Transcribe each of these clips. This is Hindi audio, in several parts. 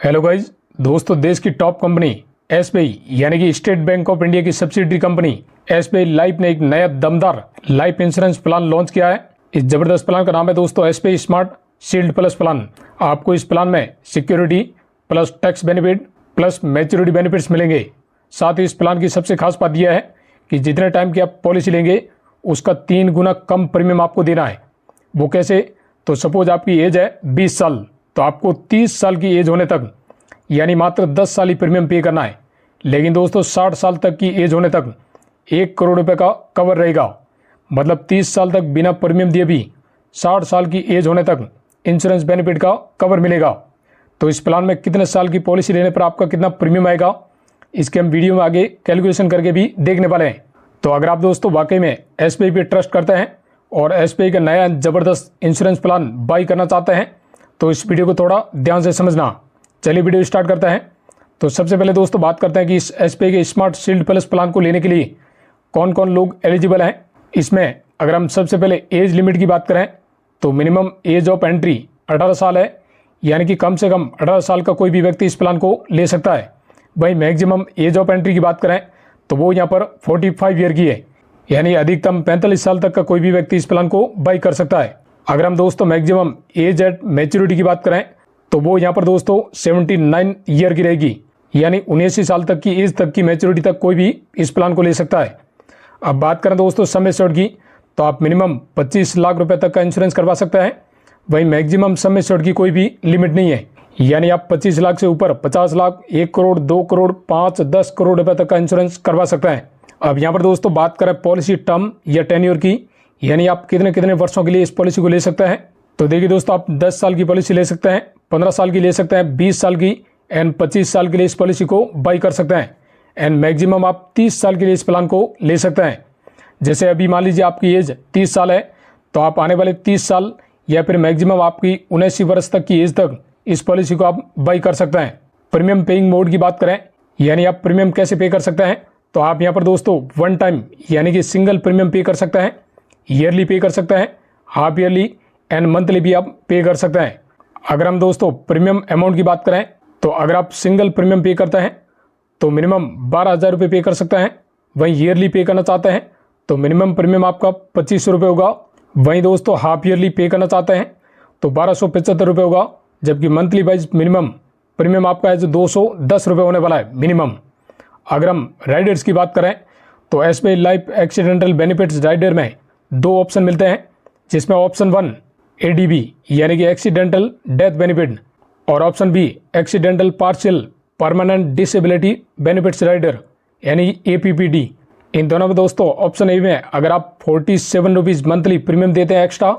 हेलो गाइज दोस्तों, देश की टॉप कंपनी एसबीआई यानी कि स्टेट बैंक ऑफ इंडिया की सब्सिडरी कंपनी एसबीआई लाइफ ने एक नया दमदार लाइफ इंश्योरेंस प्लान लॉन्च किया है। इस जबरदस्त प्लान का नाम है दोस्तों SBI smart shield plus plan. आपको इस प्लान में security plus tax benefit plus maturity benefits मिलेंगे। साथ ही इस प्लान की सबसे खास बात यह है कि जितने टाइम की आप पॉलिसी लेंगे उसका 3 गुना कम प्रीमियम आपको देना है। वो कैसे? तो सपोज आपकी एज है 20 साल, तो आपको 30 साल की एज होने तक यानी मात्र 10 साल ही प्रीमियम पे करना है। लेकिन दोस्तों 60 साल तक की एज होने तक 1 करोड़ रुपए का कवर रहेगा। मतलब 30 साल तक बिना प्रीमियम दिए भी 60 साल की एज होने तक इंश्योरेंस बेनिफिट का कवर मिलेगा। तो इस प्लान में कितने साल की पॉलिसी लेने पर आपका कितना प्रीमियम आएगा, इसके हम वीडियो में आगे कैलकुलेशन करके भी देखने वाले हैं। तो अगर आप दोस्तों वाकई में एसबीआई पे ट्रस्ट करते हैं और एसबीआई का नया जबरदस्त इंश्योरेंस प्लान बाई करना चाहते हैं तो इस वीडियो को थोड़ा ध्यान से समझना। चलिए वीडियो स्टार्ट करते हैं। तो सबसे पहले दोस्तों बात करते हैं कि इस एसबीआई के स्मार्ट शील्ड प्लस प्लान को लेने के लिए कौन कौन लोग एलिजिबल हैं। इसमें अगर हम सबसे पहले एज लिमिट की बात करें तो मिनिमम एज ऑफ एंट्री 18 साल है, यानी कि कम से कम 18 साल का कोई भी व्यक्ति इस प्लान को ले सकता है। वहीं मैक्सिमम एज ऑफ एंट्री की बात करें तो वो यहाँ पर 45 ईयर की है, यानी अधिकतम 45 साल तक का कोई भी व्यक्ति इस प्लान को बाई कर सकता है। अगर हम दोस्तों मैक्सिमम एज एट मैच्योरिटी की बात करें तो वो यहाँ पर दोस्तों 79 ईयर की रहेगी, यानी 79 साल तक की एज तक की मैच्योरिटी तक कोई भी इस प्लान को ले सकता है। अब बात करें दोस्तों सम एश्योर्ड की तो आप मिनिमम 25 लाख रुपए तक का इंश्योरेंस करवा सकते हैं। वहीं मैक्सिमम सम एश्योर्ड की कोई भी लिमिट नहीं है, यानी आप 25 लाख से ऊपर 50 लाख, 1 करोड़, 2 करोड़, 5, 10 करोड़ रुपए तक का इंश्योरेंस करवा सकते हैं। अब यहाँ पर दोस्तों बात करें पॉलिसी टर्म या टेन्योर की, यानी आप कितने कितने वर्षों के लिए इस पॉलिसी को ले सकते हैं। तो देखिए दोस्तों, आप 10 साल की पॉलिसी ले सकते हैं, 15 साल की ले सकते हैं, 20 साल की एंड 25 साल के लिए इस पॉलिसी को बाई कर सकते हैं। एंड मैक्सिमम आप 30 साल के लिए इस प्लान को ले सकते हैं। जैसे अभी मान लीजिए आपकी एज 30 साल है तो आप आने वाले 30 साल या फिर मैक्सिमम आपकी 79 वर्ष तक की एज तक इस पॉलिसी को आप बाई कर सकते हैं। प्रीमियम पेइंग मोड की बात करें, यानी आप प्रीमियम कैसे पे कर सकते हैं, तो आप यहाँ पर दोस्तों वन टाइम यानी कि सिंगल प्रीमियम पे कर सकते हैं, ईयरली पे कर सकते हैं, हाफ ईयरली एंड मंथली भी आप पे कर सकते हैं। अगर हम दोस्तों प्रीमियम अमाउंट की बात करें तो अगर आप सिंगल प्रीमियम पे करते हैं तो मिनिमम 12,000 रुपये पे कर सकते हैं। वहीं ईयरली पे करना चाहते हैं तो मिनिमम प्रीमियम आपका 2500 रुपये होगा। वहीं दोस्तों हाफ ईयरली पे करना चाहते हैं तो 1275 रुपये होगा, जबकि मंथली वाइज मिनिमम प्रीमियम आपका है जो 210 रुपये होने वाला है मिनिमम। अगर हम राइडर्स की बात करें तो SBI life accidental benefits rider में 2 ऑप्शन मिलते हैं, जिसमें ऑप्शन 1 एडीबी यानी कि एक्सीडेंटल डेथ बेनिफिट और option B accidental partial permanent disability benefits rider यानी एपीपीडी। इन दोनों में दोस्तों ऑप्शन ए में अगर आप 47 रुपीज़ मंथली प्रीमियम देते हैं एक्स्ट्रा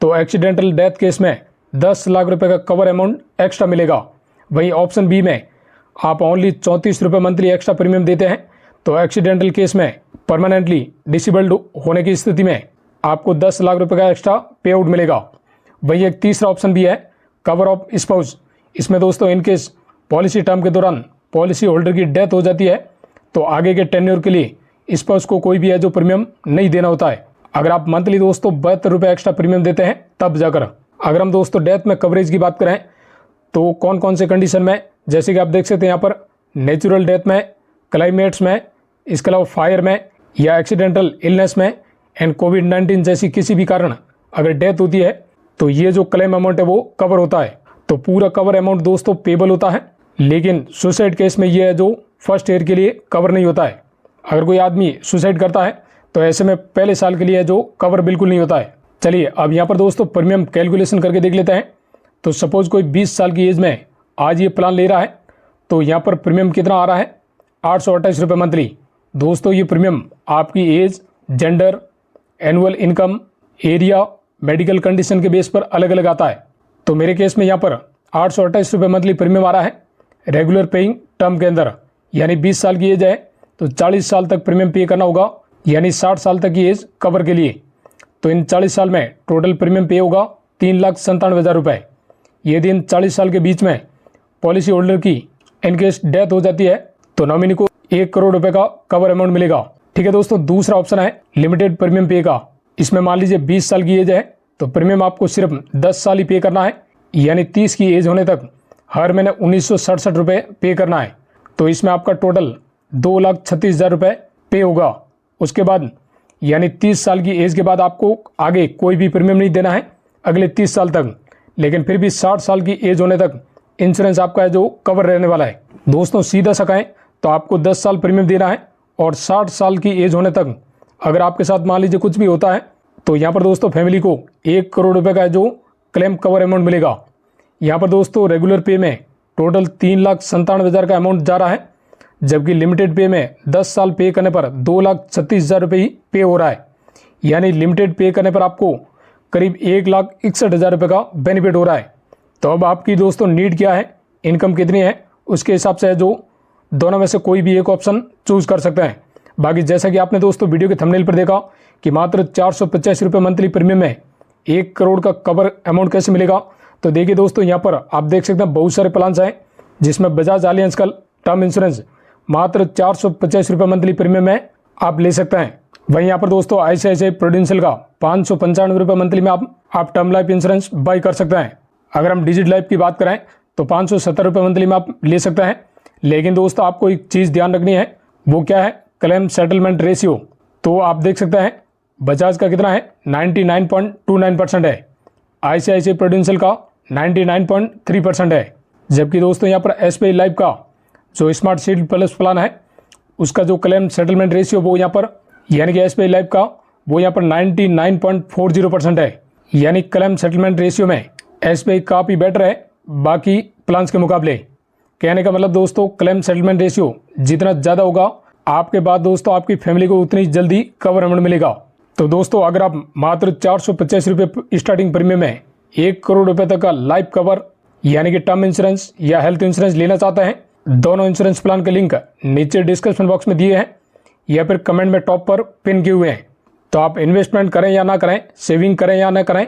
तो एक्सीडेंटल डेथ केस में 10 लाख रुपए का कवर अमाउंट एक्स्ट्रा मिलेगा। वहीं ऑप्शन बी में आप ओनली 34 रुपये मंथली एक्स्ट्रा प्रीमियम देते हैं तो एक्सीडेंटल केस में परमानेंटली डिसेबल्ड होने की स्थिति में आपको 10 लाख रुपए का एक्स्ट्रा पे आउट मिलेगा। वहीं एक तीसरा ऑप्शन भी है कवर ऑफ स्पाउस। इसमें दोस्तों इनकेस पॉलिसी टर्म के दौरान पॉलिसी होल्डर की डेथ हो जाती है तो आगे के टेन्योर के लिए स्पाउस को कोई भी है जो प्रीमियम नहीं देना होता है। अगर आप मंथली दोस्तों 72 रुपये एक्स्ट्रा प्रीमियम देते हैं तब जाकर। अगर हम दोस्तों डेथ में कवरेज की बात करें तो कौन कौन से कंडीशन में, जैसे कि आप देख सकते हैं यहाँ पर नेचुरल डेथ में, क्लाइमेट्स में, इसके अलावा फायर में या एक्सीडेंटल इलनेस में एंड कोविड-19 जैसी किसी भी कारण अगर डेथ होती है तो ये जो क्लेम अमाउंट है वो कवर होता है। तो पूरा कवर अमाउंट दोस्तों पेबल होता है, लेकिन सुसाइड केस में ये है जो फर्स्ट ईयर के लिए कवर नहीं होता है। अगर कोई आदमी सुसाइड करता है तो ऐसे में पहले साल के लिए जो कवर बिल्कुल नहीं होता है। चलिए अब यहाँ पर दोस्तों प्रीमियम कैलकुलेशन करके देख लेते हैं। तो सपोज कोई 20 साल की एज में आज ये प्लान ले रहा है तो यहाँ पर प्रीमियम कितना आ रहा है, 828 रुपये मंथली। दोस्तों ये प्रीमियम आपकी age, gender, annual income, area, medical condition के बेस पर अलग अलग आता है। तो मेरे केस में यहाँ पर 828 रुपये मंथली प्रीमियम आ रहा है रेगुलर पेइंग टर्म के अंदर, यानी 20 साल की एज है तो 40 साल तक प्रीमियम पे करना होगा, यानी 60 साल तक की एज कवर के लिए। तो इन 40 साल में टोटल प्रीमियम पे होगा 3,97,000 रुपये। यदि इन 40 साल के बीच में पॉलिसी होल्डर की इनकेस डेथ हो जाती है तो नॉमिनी को 1 करोड़ रुपए का कवर अमाउंट मिलेगा। ठीक है दोस्तों, दूसरा ऑप्शन है लिमिटेड प्रीमियम पे का। इसमें मान लीजिए 20 साल की एज है तो प्रीमियम आपको सिर्फ 10 साल ही पे करना है, यानी 30 की एज होने तक हर महीने 1967 रुपये पे करना है। तो इसमें आपका टोटल 2,36,000 रुपये पे होगा। उसके बाद यानी 30 साल की एज के बाद आपको आगे कोई भी प्रीमियम नहीं देना है अगले 30 साल तक, लेकिन फिर भी 60 साल की एज होने तक इंश्योरेंस आपका है जो कवर रहने वाला है। दोस्तों सीधा सा कहें तो आपको 10 साल प्रीमियम देना है और 60 साल की एज होने तक अगर आपके साथ मान लीजिए कुछ भी होता है तो यहाँ पर दोस्तों फैमिली को 1 करोड़ रुपए का जो क्लेम कवर अमाउंट मिलेगा। यहाँ पर दोस्तों रेगुलर पे में टोटल 3,97,000 का अमाउंट जा रहा है, जबकि लिमिटेड पे में 10 साल पे करने पर 2,36,000 रुपये ही पे हो रहा है। यानी लिमिटेड पे करने पर आपको करीब 1,61,000 रुपये का बेनिफिट हो रहा है। तो अब आपकी दोस्तों नीड क्या है, इनकम कितनी है, उसके हिसाब से है जो दोनों में से कोई भी एक ऑप्शन चूज कर सकते हैं। बाकी जैसा कि आपने दोस्तों वीडियो के थंबनेल पर देखा कि मात्र 485 रुपये मंथली प्रीमियम में 1 करोड़ का कवर अमाउंट कैसे मिलेगा। तो देखिए दोस्तों यहाँ पर आप देख सकते हैं बहुत सारे प्लान्स हैं जिसमें बजाज एलियंस का टर्म इंश्योरेंस मात्र 485 रुपये मंथली प्रीमियम में आप ले सकते हैं। वहीं यहाँ पर दोस्तों ICICI प्रूडेंशियल का 595 रुपये मंथली में आप टर्म लाइफ इंश्योरेंस बाई कर सकते हैं। अगर हम डिजिट लाइफ की बात करें तो 570 रुपये मंथली में आप ले सकते हैं। लेकिन दोस्तों आपको एक चीज़ ध्यान रखनी है, वो क्या है, क्लेम सेटलमेंट रेशियो। तो आप देख सकते हैं बजाज का कितना है, 99.29% है, ICICI प्रूडेंशियल का 99.3% है, जबकि दोस्तों यहाँ पर SBI लाइफ का जो स्मार्ट शील्ड प्लस प्लान है उसका जो क्लेम सेटलमेंट रेशियो वो यहाँ पर यानी कि SBI लाइफ का वो यहाँ पर 99.40% है। यानी क्लेम सेटलमेंट रेशियो में SBI काफ़ी बेटर है बाकी प्लान्स के मुकाबले। कहने का मतलब दोस्तों क्लेम सेटलमेंट रेशियो जितना ज़्यादा होगा आपके बाद दोस्तों आपकी फैमिली को उतनी जल्दी कवर अमाउंट मिलेगा। तो दोस्तों अगर आप मात्र 485 रुपये स्टार्टिंग प्रीमियम में 1 करोड़ रुपए तक का लाइफ कवर यानी कि टर्म इंश्योरेंस या हेल्थ इंश्योरेंस लेना चाहते हैं, दोनों इंश्योरेंस प्लान के लिंक नीचे डिस्क्रिप्शन बॉक्स में दिए हैं या फिर कमेंट में टॉप पर पिन किए हुए हैं। तो आप इन्वेस्टमेंट करें या ना करें, सेविंग करें या ना करें,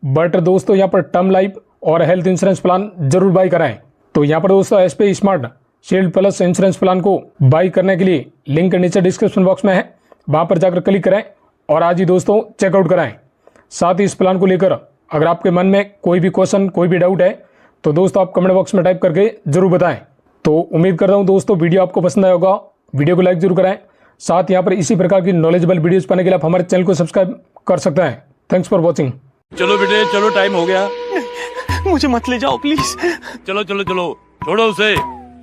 बट दोस्तों यहाँ पर टर्म लाइफ और हेल्थ इंश्योरेंस प्लान जरूर बाई कराएं। तो यहाँ पर दोस्तों SBI smart shield plus insurance plan को बाई करने के लिए लिंक नीचे डिस्क्रिप्शन बॉक्स में है, वहां पर जाकर क्लिक करें और आज ही दोस्तों चेकआउट कराएं। साथ ही इस प्लान को लेकर अगर आपके मन में कोई भी क्वेश्चन कोई भी डाउट है तो दोस्तों आप कमेंट बॉक्स में टाइप करके जरूर बताएं। तो उम्मीद करता हूं दोस्तों वीडियो आपको पसंद आया होगा, वीडियो को लाइक जरूर करें। साथ यहाँ पर इसी प्रकार की नॉलेजेबल वीडियोस पाने के लिए आप हमारे चैनल को सब्सक्राइब कर सकते हैं। Thanks for watching. चलो बेटे चलो, टाइम हो गया। मुझे मत ले जाओ प्लीज। चलो चलो चलो, छोड़ो उसे।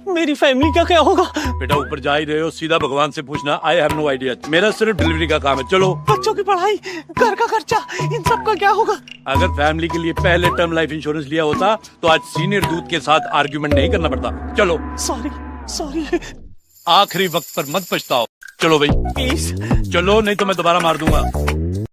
मेरी फैमिली का क्या होगा? बेटा ऊपर जा ही रहे हो, सीधा भगवान से पूछना। आई हैव नो आइडिया, मेरा सिर्फ डिलीवरी का काम है। चलो। बच्चों की पढ़ाई, घर का खर्चा, इन सब का क्या होगा? अगर फैमिली के लिए पहले टर्म लाइफ इंश्योरेंस लिया होता तो आज सीनियर दूध के साथ आर्ग्यूमेंट नहीं करना पड़ता। चलो। सॉरी। आखिरी वक्त पर मत पछताओ। चलो भाई प्लीज। चलो, नहीं तो मैं दोबारा मार दूंगा।